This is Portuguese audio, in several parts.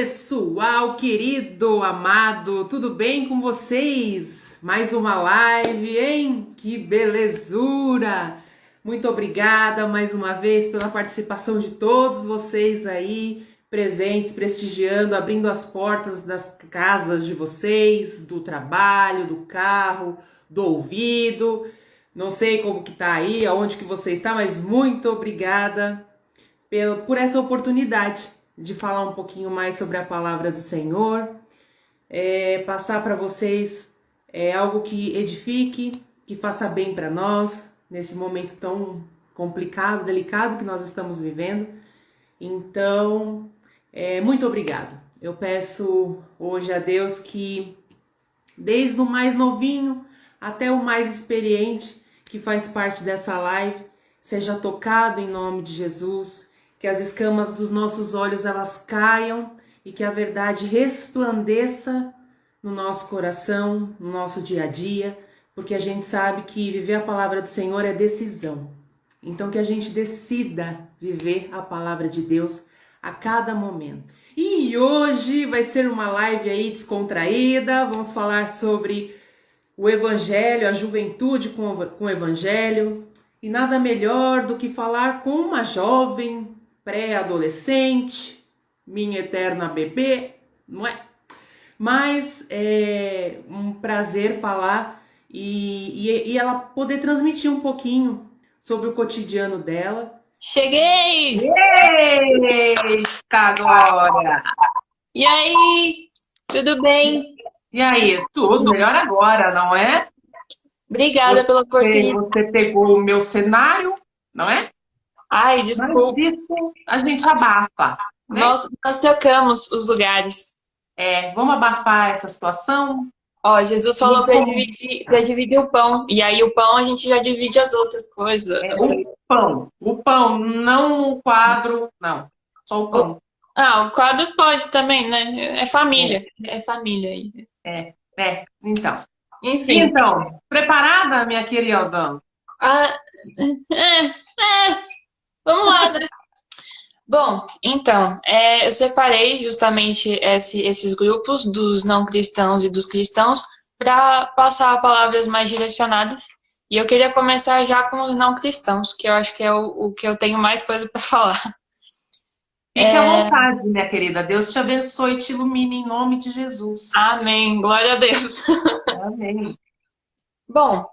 pessoal querido, amado, tudo bem com vocês? Mais uma live, hein? Que belezura! Muito obrigada mais uma vez pela participação de todos vocês aí presentes, prestigiando, abrindo as portas das casas de vocês, do trabalho, do carro, do ouvido. Não sei como que tá aí, aonde que você está, mas muito obrigada por essa oportunidade de falar um pouquinho mais sobre a palavra do Senhor, passar para vocês algo que edifique, que faça bem para nós, nesse momento tão complicado, delicado que nós estamos vivendo. Então, muito obrigado. Eu peço hoje a Deus que, desde o mais novinho até o mais experiente que faz parte dessa live, seja tocado em nome de Jesus, que as escamas dos nossos olhos elas caiam e que a verdade resplandeça no nosso coração, no nosso dia a dia, porque a gente sabe que viver a palavra do Senhor é decisão. Então que a gente decida viver a palavra de Deus a cada momento. E hoje vai ser uma live aí descontraída, vamos falar sobre o Evangelho, a juventude com o Evangelho, e nada melhor do que falar com uma jovem, pré-adolescente, minha eterna bebê, não é? Mas é um prazer falar e ela poder transmitir um pouquinho sobre o cotidiano dela. Cheguei! Eita, agora! E aí, tudo bem? E aí, tudo melhor agora, não é? Obrigada pela oportunidade. Você pegou o meu cenário, não é? Ai, Mas desculpa. isso a gente abafa, né? Nós trocamos os lugares. Vamos abafar essa situação? Ó, Jesus falou para dividir o pão. E aí o pão a gente já divide as outras coisas. O pão, não o quadro, não. Só o pão. O quadro pode também, né? É família. É família aí. Então. Enfim. Então, preparada, minha querida? Vamos lá, né? Bom, então, eu separei justamente esses grupos dos não cristãos e dos cristãos para passar palavras mais direcionadas. E eu queria começar já com os não cristãos, que eu acho que é o que eu tenho mais coisa para falar. Fique à vontade, minha querida. Deus te abençoe e te ilumine em nome de Jesus. Amém. Glória a Deus. Amém. Bom,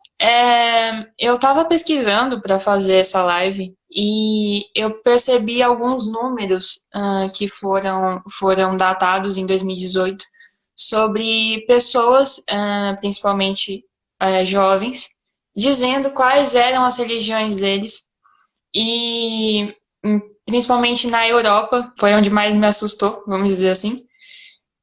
eu estava pesquisando para fazer essa live e eu percebi alguns números que foram datados em 2018 sobre pessoas, principalmente jovens, dizendo quais eram as religiões deles e principalmente na Europa, foi onde mais me assustou, vamos dizer assim,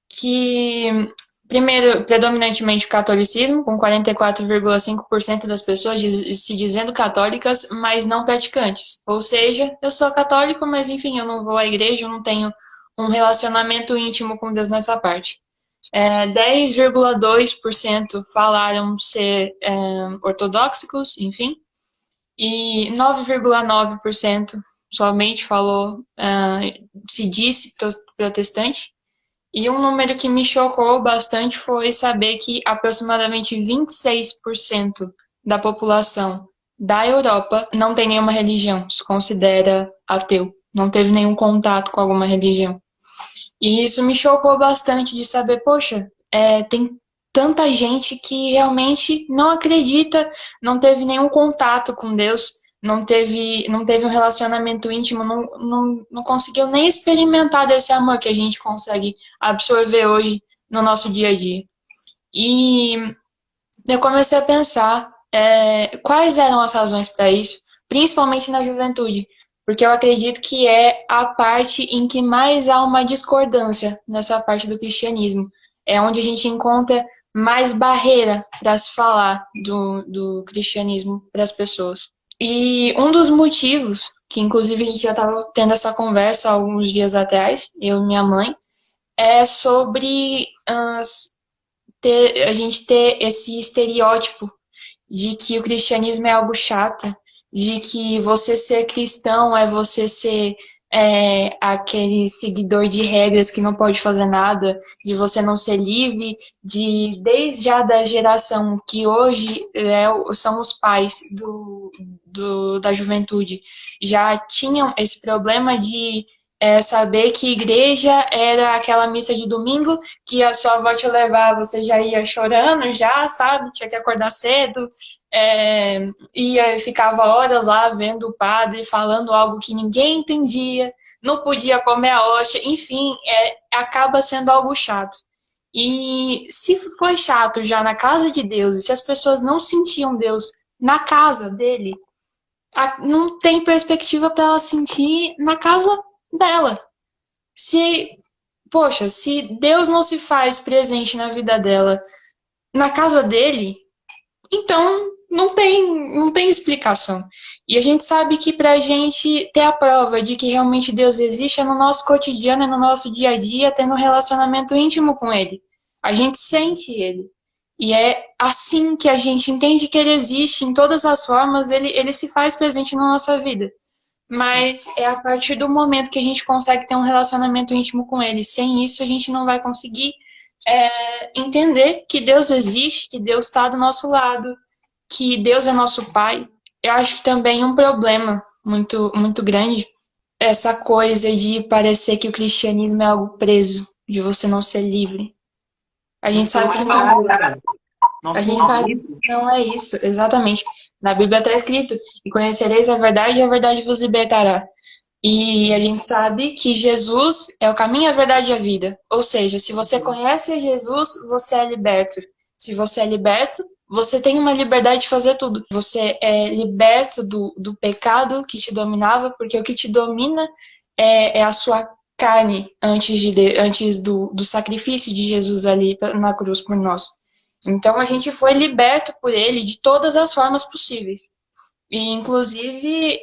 que primeiro, predominantemente o catolicismo, com 44,5% das pessoas se dizendo católicas, mas não praticantes. Ou seja, eu sou católico, mas enfim, eu não vou à igreja, eu não tenho um relacionamento íntimo com Deus nessa parte. 10,2% falaram ser ortodoxos, enfim, e 9,9% somente falou, se disse protestante. E um número que me chocou bastante foi saber que aproximadamente 26% da população da Europa não tem nenhuma religião, se considera ateu, não teve nenhum contato com alguma religião. E isso me chocou bastante de saber, poxa, tem tanta gente que realmente não acredita, não teve nenhum contato com Deus, não teve um relacionamento íntimo, não conseguiu nem experimentar desse amor que a gente consegue absorver hoje no nosso dia a dia. E eu comecei a pensar quais eram as razões para isso, principalmente na juventude, porque eu acredito que é a parte em que mais há uma discordância nessa parte do cristianismo. É onde a gente encontra mais barreira para se falar do cristianismo para as pessoas. E um dos motivos, que inclusive a gente já estava tendo essa conversa alguns dias atrás, eu e minha mãe, é sobre a gente ter esse estereótipo de que o cristianismo é algo chato, de que você ser cristão é você ser aquele seguidor de regras que não pode fazer nada, de você não ser livre, desde já da geração que hoje são os pais da juventude, já tinham esse problema de saber que igreja era aquela missa de domingo que a sua avó te levar, você já ia chorando, já, sabe? Tinha que acordar cedo, e ficava horas lá vendo o padre falando algo que ninguém entendia, não podia comer a hóstia, enfim, acaba sendo algo chato. E se foi chato já na casa de Deus, e se as pessoas não sentiam Deus na casa dele, não tem perspectiva para ela sentir na casa dela. Poxa, se Deus não se faz presente na vida dela, na casa dele, então não tem explicação. E a gente sabe que para a gente ter a prova de que realmente Deus existe é no nosso cotidiano, é no nosso dia a dia, tendo um relacionamento íntimo com Ele. A gente sente Ele. E é assim que a gente entende que Ele existe em todas as formas, ele se faz presente na nossa vida. Mas é a partir do momento que a gente consegue ter um relacionamento íntimo com Ele. Sem isso, a gente não vai conseguir entender que Deus existe, que Deus está do nosso lado, que Deus é nosso Pai. Eu acho que também um problema muito, muito grande é essa coisa de parecer que o cristianismo é algo preso, de você não ser livre. A gente sabe que não, a gente sabe que não é isso, exatamente. Na Bíblia está escrito: e conhecereis a verdade, e a verdade vos libertará. E a gente sabe que Jesus é o caminho, a verdade e a vida. Ou seja, se você conhece Jesus, você é liberto. Se você é liberto, você tem uma liberdade de fazer tudo. Você é liberto do pecado que te dominava, porque o que te domina é a sua carne antes do sacrifício de Jesus ali na cruz por nós. Então a gente foi liberto por ele de todas as formas possíveis. E, inclusive,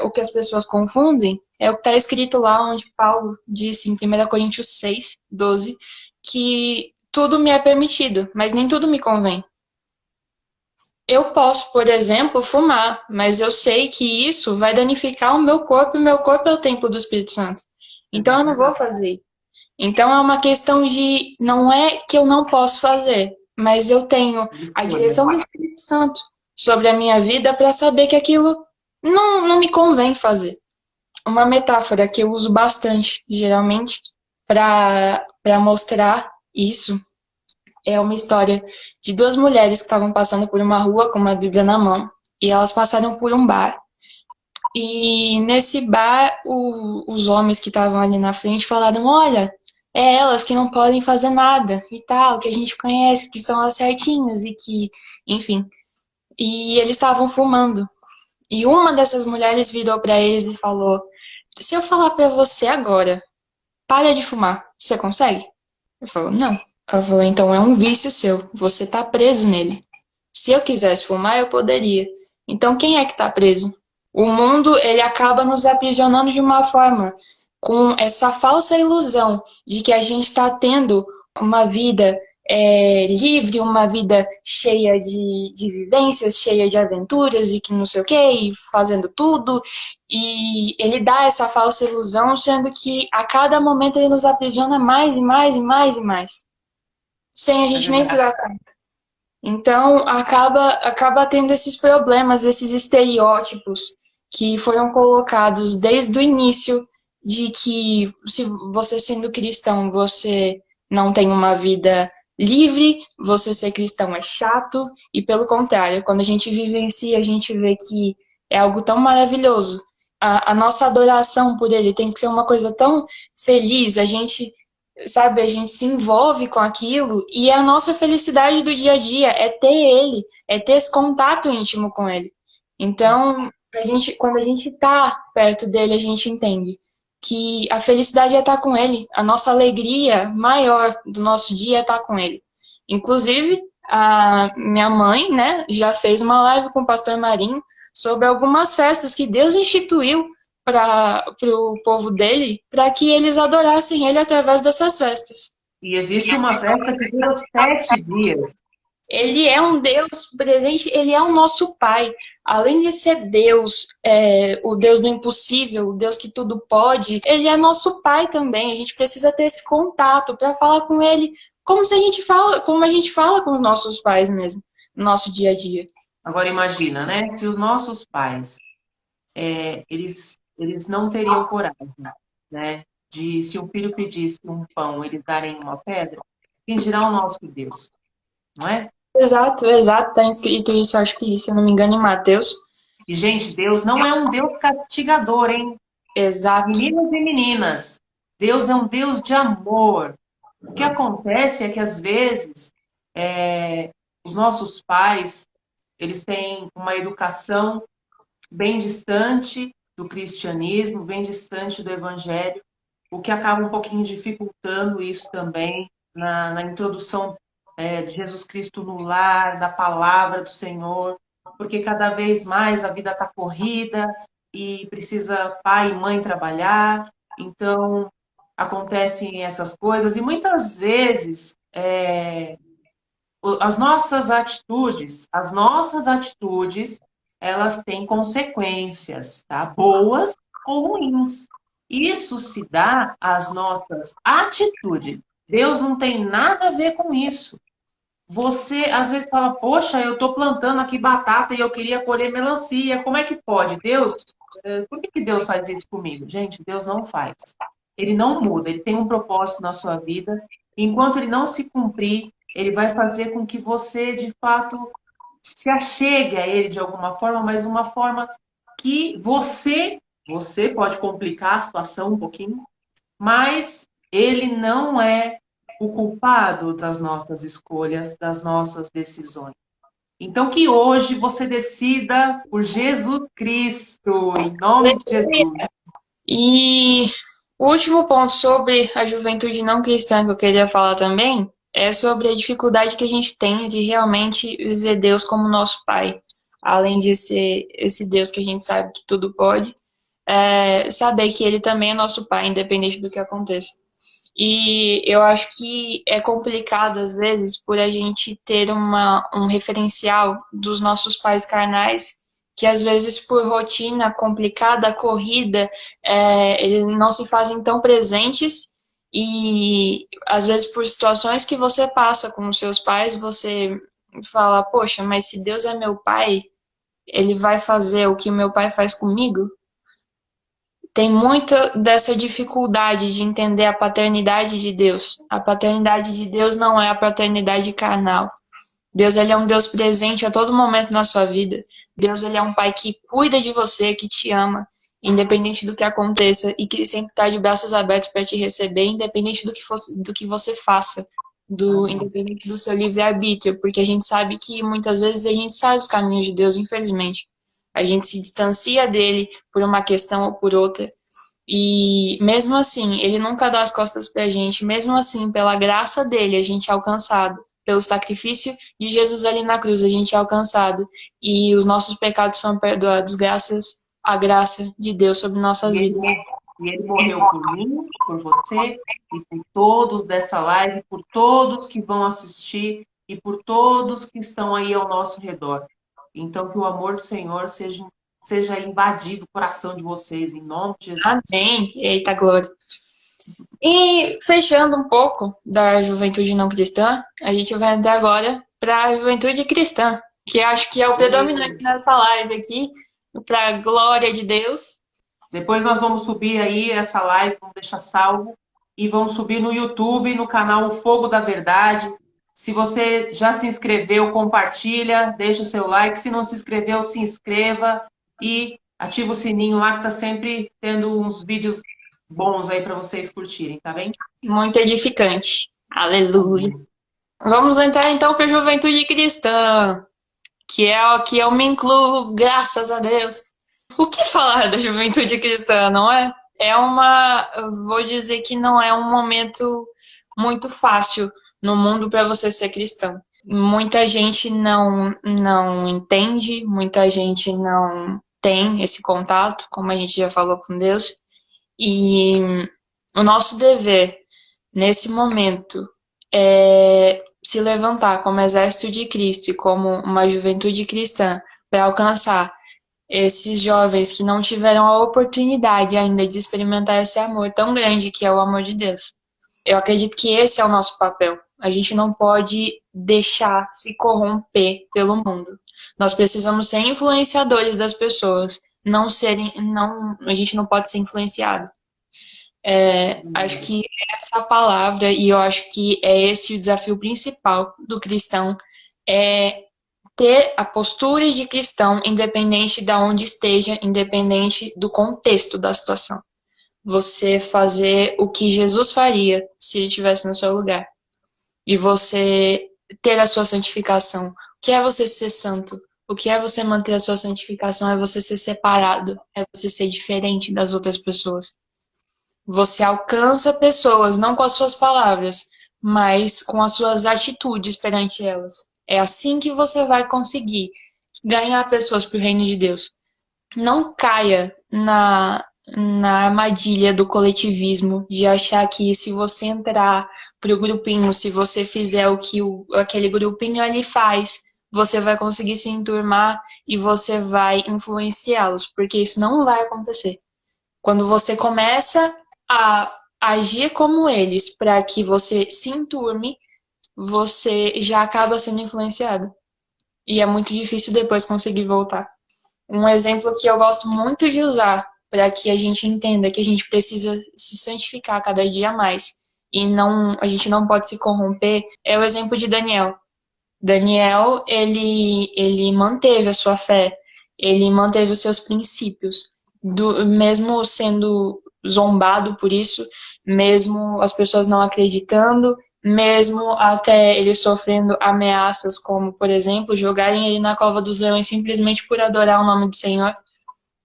o que as pessoas confundem é o que está escrito lá onde Paulo disse em 1 Coríntios 6, 12, que tudo me é permitido, mas nem tudo me convém. Eu posso, por exemplo, fumar, mas eu sei que isso vai danificar o meu corpo, e o meu corpo é o templo do Espírito Santo. Então eu não vou fazer. Então é uma questão de, não é que eu não posso fazer, mas eu tenho a direção do Espírito Santo sobre a minha vida para saber que aquilo não me convém fazer. Uma metáfora que eu uso bastante, geralmente, para mostrar isso, é uma história de duas mulheres que estavam passando por uma rua com uma Bíblia na mão, e elas passaram por um bar. E nesse bar, os homens que estavam ali na frente falaram: olha, é elas que não podem fazer nada e tal, que a gente conhece, que são as certinhas e que, enfim. E eles estavam fumando. E uma dessas mulheres virou para eles e falou: se eu falar para você agora, para de fumar, você consegue? Ele falou: não. Ela falou: então é um vício seu, você tá preso nele. Se eu quisesse fumar, eu poderia. Então quem é que tá preso? O mundo, ele acaba nos aprisionando de uma forma, com essa falsa ilusão de que a gente está tendo uma vida livre, uma vida cheia de vivências, cheia de aventuras e que não sei o que, e fazendo tudo. E ele dá essa falsa ilusão, sendo que a cada momento ele nos aprisiona mais e mais e mais e mais, sem a gente nem se dar conta. Então, acaba tendo esses problemas, esses estereótipos que foram colocados desde o início, de que se você sendo cristão, você não tem uma vida livre, você ser cristão é chato, e pelo contrário, quando a gente vivencia, a gente vê que é algo tão maravilhoso. A nossa adoração por ele tem que ser uma coisa tão feliz, a gente se envolve com aquilo, e a nossa felicidade do dia a dia é ter ele, é ter esse contato íntimo com ele. Então, quando a gente está perto dele, a gente entende que a felicidade é estar com ele, a nossa alegria maior do nosso dia é estar com ele. Inclusive, a minha mãe, né, já fez uma live com o pastor Marinho sobre algumas festas que Deus instituiu para o povo dele, para que eles adorassem ele através dessas festas. E existe uma festa que dura 7 dias. Ele é um Deus presente, ele é o nosso Pai. Além de ser Deus, o Deus do impossível, o Deus que tudo pode, ele é nosso Pai também. A gente precisa ter esse contato para falar com ele como se a gente fala, como a gente fala com os nossos pais mesmo, no nosso dia a dia. Agora imagina, né? Se os nossos pais, eles não teriam coragem, né? De se um filho pedisse um pão, eles darem uma pedra, quem dirá o nosso Deus, não é? Exato, exato, tá escrito isso, acho que, se eu não me engano, em Mateus. E, gente, Deus não é um Deus castigador, hein? Exato. Meninos e meninas, Deus é um Deus de amor. O que acontece é que, às vezes, os nossos pais, eles têm uma educação bem distante do cristianismo, bem distante do evangelho, o que acaba um pouquinho dificultando isso também na introdução de Jesus Cristo no lar, da palavra do Senhor, porque cada vez mais a vida está corrida e precisa pai e mãe trabalhar, então acontecem essas coisas e muitas vezes as nossas atitudes, elas têm consequências, tá? Boas ou ruins. Isso se dá às nossas atitudes. Deus não tem nada a ver com isso. Você às vezes fala, poxa, eu estou plantando aqui batata e eu queria colher melancia. Como é que pode? Deus, por que Deus faz isso comigo? Gente, Deus não faz. Ele não muda, ele tem um propósito na sua vida. Enquanto ele não se cumprir, ele vai fazer com que você, de fato, se achegue a ele de alguma forma, mas uma forma que você pode complicar a situação um pouquinho, mas ele não é o culpado das nossas escolhas, das nossas decisões. Então, que hoje você decida por Jesus Cristo, em nome de Jesus. E o último ponto sobre a juventude não cristã que eu queria falar também é sobre a dificuldade que a gente tem de realmente ver Deus como nosso Pai. Além de ser esse Deus que a gente sabe que tudo pode, saber que Ele também é nosso Pai, independente do que aconteça. E eu acho que é complicado, às vezes, por a gente ter um referencial dos nossos pais carnais, que às vezes, por rotina complicada, corrida, eles não se fazem tão presentes. E às vezes, por situações que você passa com os seus pais, você fala: poxa, mas se Deus é meu pai, ele vai fazer o que meu pai faz comigo? Tem muita dessa dificuldade de entender a paternidade de Deus. A paternidade de Deus não é a paternidade carnal. Deus, ele é um Deus presente a todo momento na sua vida. Deus, ele é um pai que cuida de você, que te ama, independente do que aconteça, e que sempre está de braços abertos para te receber, independente do que você faça, independente do seu livre-arbítrio, porque a gente sabe que muitas vezes a gente sai dos caminhos de Deus, infelizmente. A gente se distancia dele por uma questão ou por outra. E mesmo assim, ele nunca dá as costas pra gente. Mesmo assim, pela graça dele, a gente é alcançado. Pelo sacrifício de Jesus ali na cruz, a gente é alcançado. E os nossos pecados são perdoados graças à graça de Deus sobre nossas vidas. E ele morreu por mim, por você e por todos dessa live, por todos que vão assistir e por todos que estão aí ao nosso redor. Então, que o amor do Senhor seja invadido o coração de vocês, em nome de Jesus. Amém. Eita glória. E fechando um pouco da juventude não cristã, a gente vai entrar agora para a juventude cristã, que acho que é o predominante nessa live aqui, para a glória de Deus. Depois nós vamos subir aí essa live, vamos deixar salvo, e vamos subir no YouTube, no canal O Fogo da Verdade. Se você já se inscreveu, compartilha, deixa o seu like. Se não se inscreveu, se inscreva e ativa o sininho lá que tá sempre tendo uns vídeos bons aí para vocês curtirem, tá bem? Muito edificante. Aleluia. Vamos entrar então para a juventude cristã, que é o que eu me incluo, graças a Deus. O que falar da juventude cristã, não é? Vou dizer que não é um momento muito fácil no mundo para você ser cristão. Muita gente não entende, muita gente não tem esse contato, como a gente já falou com Deus. E o nosso dever, nesse momento, se levantar como exército de Cristo e como uma juventude cristã para alcançar esses jovens que não tiveram a oportunidade ainda de experimentar esse amor tão grande que é o amor de Deus. Eu acredito que esse é o nosso papel. A gente não pode deixar se corromper pelo mundo. Nós precisamos ser influenciadores das pessoas, a gente não pode ser influenciado. Acho que essa palavra, e eu acho que é esse o desafio principal do cristão, é ter a postura de cristão independente de onde esteja, independente do contexto da situação. Você fazer o que Jesus faria se ele estivesse no seu lugar. E você ter a sua santificação. O que é você ser santo? O que é você manter a sua santificação? É você ser separado, é você ser diferente das outras pessoas. Você alcança pessoas não com as suas palavras, mas com as suas atitudes perante elas. É assim que você vai conseguir ganhar pessoas para o reino de Deus. Não caia na armadilha do coletivismo, de achar que se você entrar pro grupinho, se você fizer o que aquele grupinho ali faz, você vai conseguir se enturmar e você vai influenciá-los, porque isso não vai acontecer. Quando você começa a agir como eles para que você se enturme, você já acaba sendo influenciado. E é muito difícil depois conseguir voltar. Um exemplo que eu gosto muito de usar para que a gente entenda que a gente precisa se santificar cada dia mais e a gente não pode se corromper é o exemplo de Daniel. Daniel, ele manteve a sua fé, ele manteve os seus princípios, mesmo sendo zombado por isso, mesmo as pessoas não acreditando, mesmo até ele sofrendo ameaças, como, por exemplo, jogarem ele na cova dos leões simplesmente por adorar o nome do Senhor.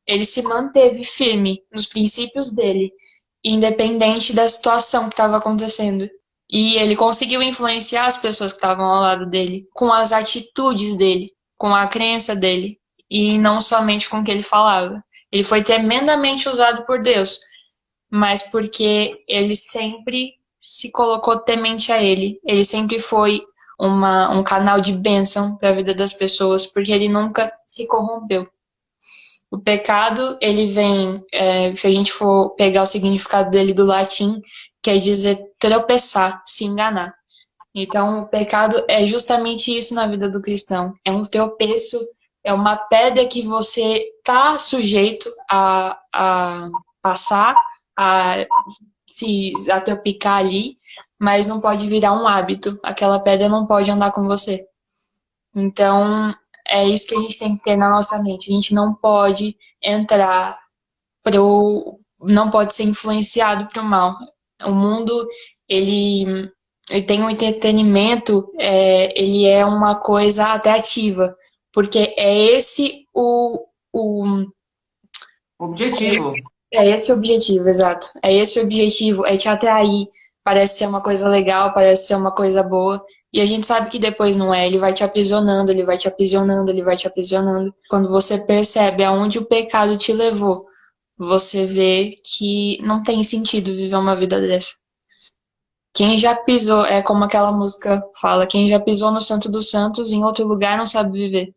Ele se manteve firme nos princípios dele, independente da situação que estava acontecendo. E ele conseguiu influenciar as pessoas que estavam ao lado dele, com as atitudes dele, com a crença dele, e não somente com o que ele falava. Ele foi tremendamente usado por Deus, mas porque ele sempre se colocou temente a ele. Ele sempre foi um canal de bênção para a vida das pessoas, porque ele nunca se corrompeu. O pecado, ele vem, se a gente for pegar o significado dele do latim, quer dizer tropeçar, se enganar. Então, o pecado é justamente isso na vida do cristão. É um tropeço, é uma pedra que você está sujeito a passar, a tropicar ali, mas não pode virar um hábito. Aquela pedra não pode andar com você. Então, é isso que a gente tem que ter na nossa mente. A gente não pode não pode ser influenciado para o mal. O mundo, ele tem um entretenimento, ele é uma coisa atrativa, porque é esse o objetivo. É esse o objetivo, exato. É esse o objetivo, é te atrair. Parece ser uma coisa legal, parece ser uma coisa boa. E a gente sabe que depois não é. Ele vai te aprisionando, ele vai te aprisionando, ele vai te aprisionando. Quando você percebe aonde o pecado te levou, você vê que não tem sentido viver uma vida dessa. Quem já pisou, é como aquela música fala, quem já pisou no Santo dos Santos, em outro lugar não sabe viver.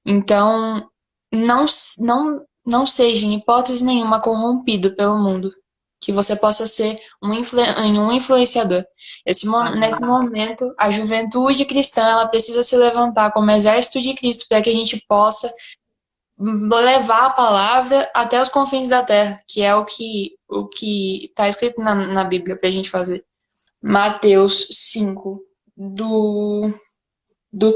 Então, não seja, em hipótese nenhuma, corrompido pelo mundo. Que você possa ser um influenciador. Nesse momento, a juventude cristã ela precisa se levantar como exército de Cristo para que a gente possa levar a palavra até os confins da terra, que é o que está escrito na Bíblia para a gente fazer. Mateus 5, do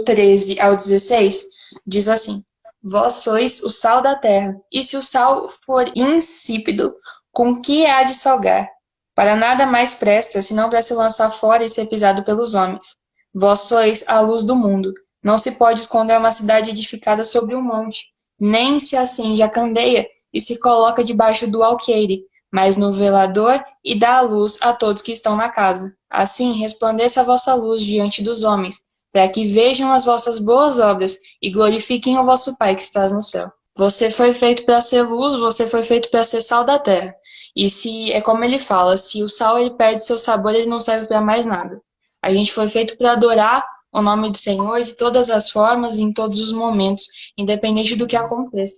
13 ao 16, diz assim: Vós sois o sal da terra, e se o sal for insípido, com que há de salgar? Para nada mais presta, senão para se lançar fora e ser pisado pelos homens. Vós sois a luz do mundo. Não se pode esconder uma cidade edificada sobre um monte, nem se acende a candeia e se coloca debaixo do alqueire, mas no velador e dá a luz a todos que estão na casa. Assim resplandeça a vossa luz diante dos homens, para que vejam as vossas boas obras e glorifiquem o vosso Pai que estás no céu. Você foi feito para ser luz, você foi feito para ser sal da terra. E se é como ele fala, se o sal ele perde seu sabor, ele não serve para mais nada. A gente foi feito para adorar o nome do Senhor de todas as formas, em todos os momentos, independente do que aconteça.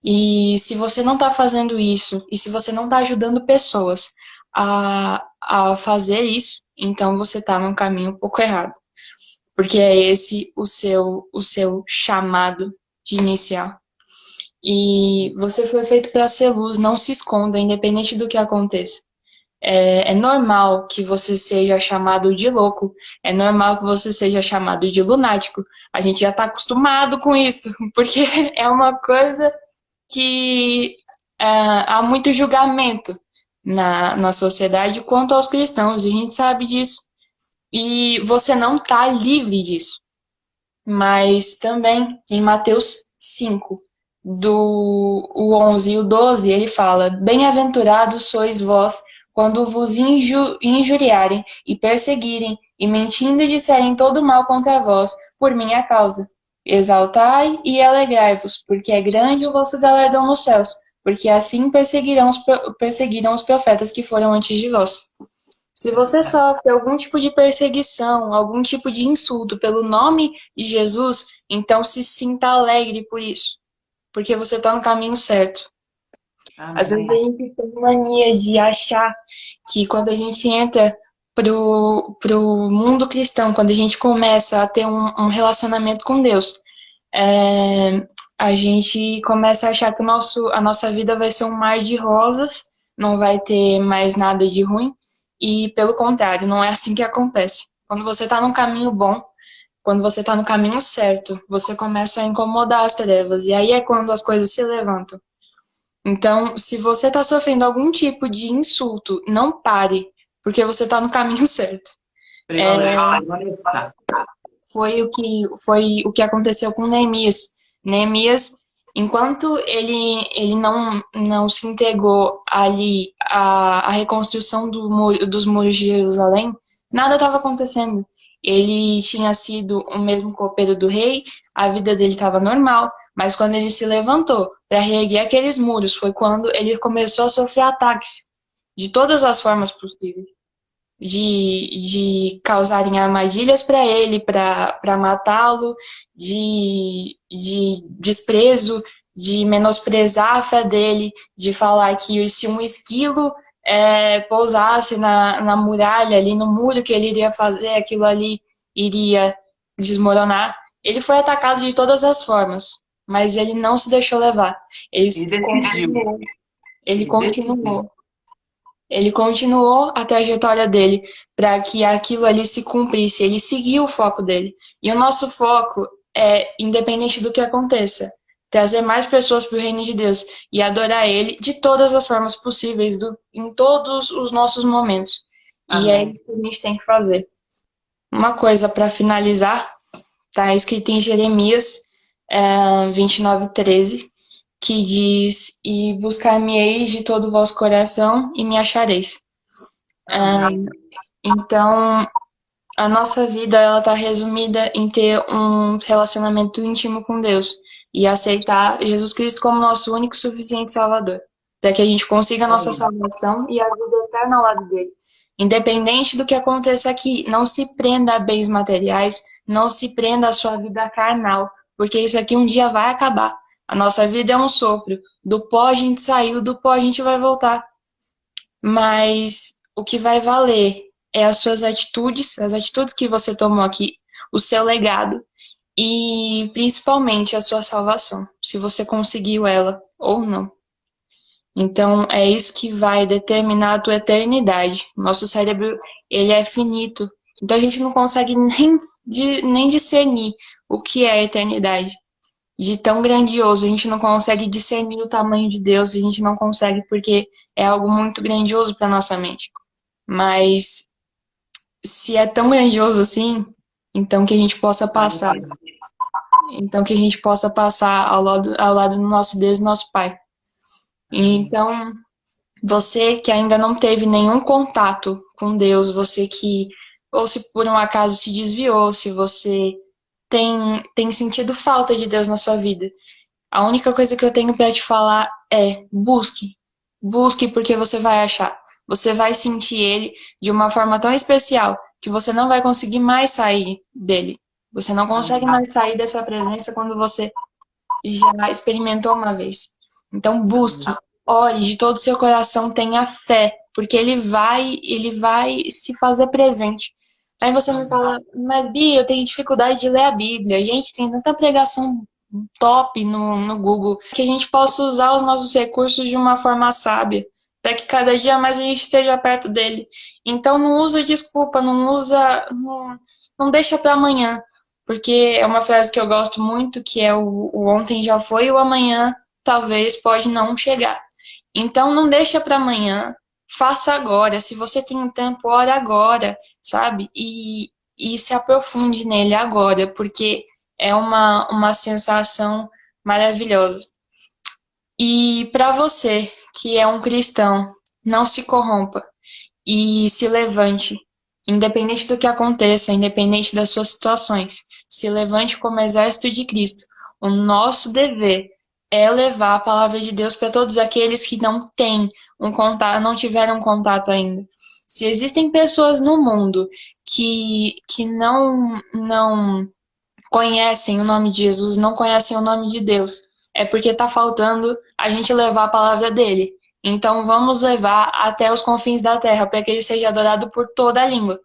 E se você não está fazendo isso, e se você não está ajudando pessoas a fazer isso, então você está num caminho um pouco errado. Porque é esse o seu chamado de iniciar. E você foi feito para ser luz, não se esconda, independente do que aconteça. É normal que você seja chamado de louco, é normal que você seja chamado de lunático. A gente já está acostumado com isso, porque é uma coisa que há muito julgamento na sociedade quanto aos cristãos, e a gente sabe disso. E você não está livre disso. Mas também em Mateus 5, o 11 e o 12, ele fala: Bem-aventurados sois vós quando vos injuriarem e perseguirem e mentindo disserem todo mal contra vós por minha causa. Exaltai e alegrai-vos, porque é grande o vosso galardão nos céus, porque assim perseguiram os profetas que foram antes de vós. Se você sofre algum tipo de perseguição, algum tipo de insulto pelo nome de Jesus, então se sinta alegre por isso, porque você está no caminho certo. Às vezes a gente tem mania de achar que quando a gente entra pro mundo cristão, quando a gente começa a ter um relacionamento com Deus, a gente começa a achar que a nossa vida vai ser um mar de rosas, não vai ter mais nada de ruim. E, pelo contrário, não é assim que acontece. Quando você está num caminho bom, quando você está no caminho certo, você começa a incomodar as trevas. E aí é quando as coisas se levantam. Então, se você está sofrendo algum tipo de insulto, não pare, porque você está no caminho certo. Foi o que aconteceu com Neemias. Neemias, enquanto ele não se entregou ali à reconstrução dos muros de Jerusalém, nada estava acontecendo. Ele tinha sido o mesmo copeiro do rei, a vida dele estava normal, mas quando ele se levantou para reerguer aqueles muros, foi quando ele começou a sofrer ataques de todas as formas possíveis. De causarem armadilhas para ele, para matá-lo, de desprezo, de menosprezar a fé dele, de falar que se um esquilo pousasse na muralha, ali no muro que ele iria fazer, aquilo ali iria desmoronar. Ele foi atacado de todas as formas, mas ele não se deixou levar. Ele continuou. Ele continuou a trajetória dele para que aquilo ali se cumprisse. Ele seguiu o foco dele. E o nosso foco é, independente do que aconteça, trazer mais pessoas para o reino de Deus e adorar Ele de todas as formas possíveis, em todos os nossos momentos. Amém. E é isso que a gente tem que fazer. Uma coisa para finalizar, está escrito em Jeremias 29:13, que diz: e buscar-me-eis de todo o vosso coração e me achareis. Então, a nossa vida ela está resumida em ter um relacionamento íntimo com Deus e aceitar Jesus Cristo como nosso único e suficiente Salvador, para que a gente consiga a nossa salvação e a vida eterna ao lado dele. Independente do que aconteça aqui, não se prenda a bens materiais, não se prenda à sua vida carnal, porque isso aqui um dia vai acabar. A nossa vida é um sopro. Do pó a gente saiu, do pó a gente vai voltar. Mas o que vai valer é as suas atitudes, as atitudes que você tomou aqui, o seu legado e principalmente a sua salvação, se você conseguiu ela ou não. Então é isso que vai determinar a tua eternidade. Nosso cérebro, ele é finito, então a gente não consegue nem discernir o que é a eternidade. De tão grandioso, a gente não consegue discernir o tamanho de Deus, a gente não consegue porque é algo muito grandioso para nossa mente. Mas se é tão grandioso assim, então que a gente possa passar. Então que a gente possa passar ao lado do nosso Deus e nosso Pai. Então, você que ainda não teve nenhum contato com Deus, você que, ou se por um acaso se desviou, se você tem sentido falta de Deus na sua vida, a única coisa que eu tenho para te falar é busque. Busque porque você vai achar. Você vai sentir Ele de uma forma tão especial que você não vai conseguir mais sair dele. Você não consegue mais sair dessa presença quando você já experimentou uma vez. Então busque, ore de todo o seu coração, tenha fé, porque ele vai se fazer presente. Aí você me fala, mas Bia, eu tenho dificuldade de ler a Bíblia. Gente, tem tanta pregação top no Google que a gente possa usar os nossos recursos de uma forma sábia, para que cada dia mais a gente esteja perto dele. Então não usa desculpa, não deixa para amanhã, porque é uma frase que eu gosto muito, que é o ontem já foi, o amanhã talvez pode não chegar. Então não deixa para amanhã, faça agora. Se você tem um tempo, ora agora, sabe? E se aprofunde nele agora, porque é uma sensação maravilhosa. E para você que é um cristão, não se corrompa e se levante, independente do que aconteça, independente das suas situações. Se levante como exército de Cristo. O nosso dever é levar a palavra de Deus para todos aqueles que não têm um contato, não tiveram contato ainda. Se existem pessoas no mundo que não conhecem o nome de Jesus, não conhecem o nome de Deus, é porque está faltando a gente levar a palavra dele. Então vamos levar até os confins da terra, para que ele seja adorado por toda a língua.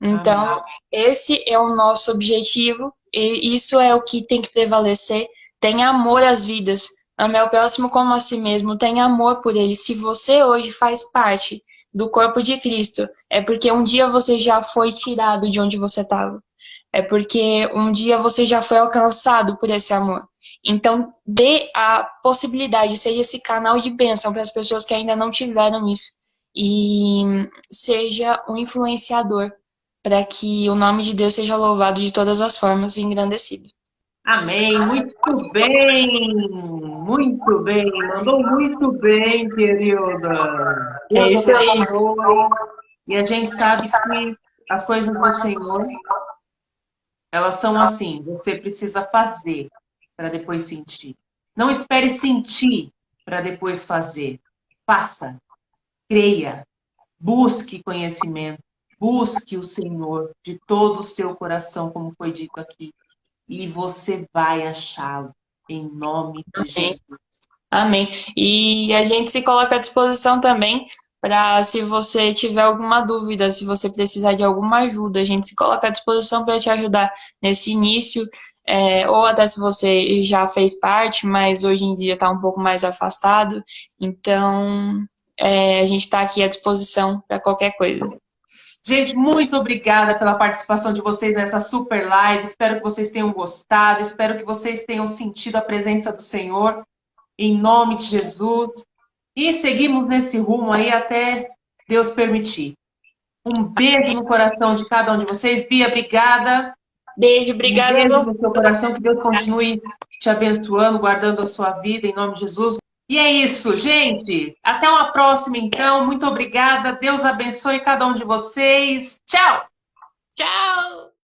Então, esse é o nosso objetivo, e isso é o que tem que prevalecer. Tenha amor às vidas, ame ao próximo como a si mesmo, tenha amor por ele. Se você hoje faz parte do corpo de Cristo, é porque um dia você já foi tirado de onde você estava. É porque um dia você já foi alcançado por esse amor. Então, dê a possibilidade, seja esse canal de bênção para as pessoas que ainda não tiveram isso. E seja um influenciador para que o nome de Deus seja louvado de todas as formas e engrandecido. Amém. Muito bem. Muito bem. Mandou muito bem, querida. É Deus isso aí. abençoe. E a gente sabe que as coisas do Senhor, elas são assim. Você precisa fazer para depois sentir. Não espere sentir para depois fazer. Faça. Creia. Busque conhecimento. Busque o Senhor de todo o seu coração, como foi dito aqui. E você vai achá-lo, em nome de Jesus. Amém. E a gente se coloca à disposição também para, se você tiver alguma dúvida, se você precisar de alguma ajuda, a gente se coloca à disposição para te ajudar nesse início, ou até se você já fez parte, mas hoje em dia está um pouco mais afastado. Então, a gente está aqui à disposição para qualquer coisa. Gente, muito obrigada pela participação de vocês nessa super live. Espero que vocês tenham gostado. Espero que vocês tenham sentido a presença do Senhor. Em nome de Jesus. E seguimos nesse rumo aí até Deus permitir. Um beijo no coração de cada um de vocês. Bia, obrigada. Beijo, obrigada. Um beijo no seu coração. Que Deus continue te abençoando, guardando a sua vida, em nome de Jesus. E é isso, gente. Até uma próxima, então. Muito obrigada. Deus abençoe cada um de vocês. Tchau! Tchau!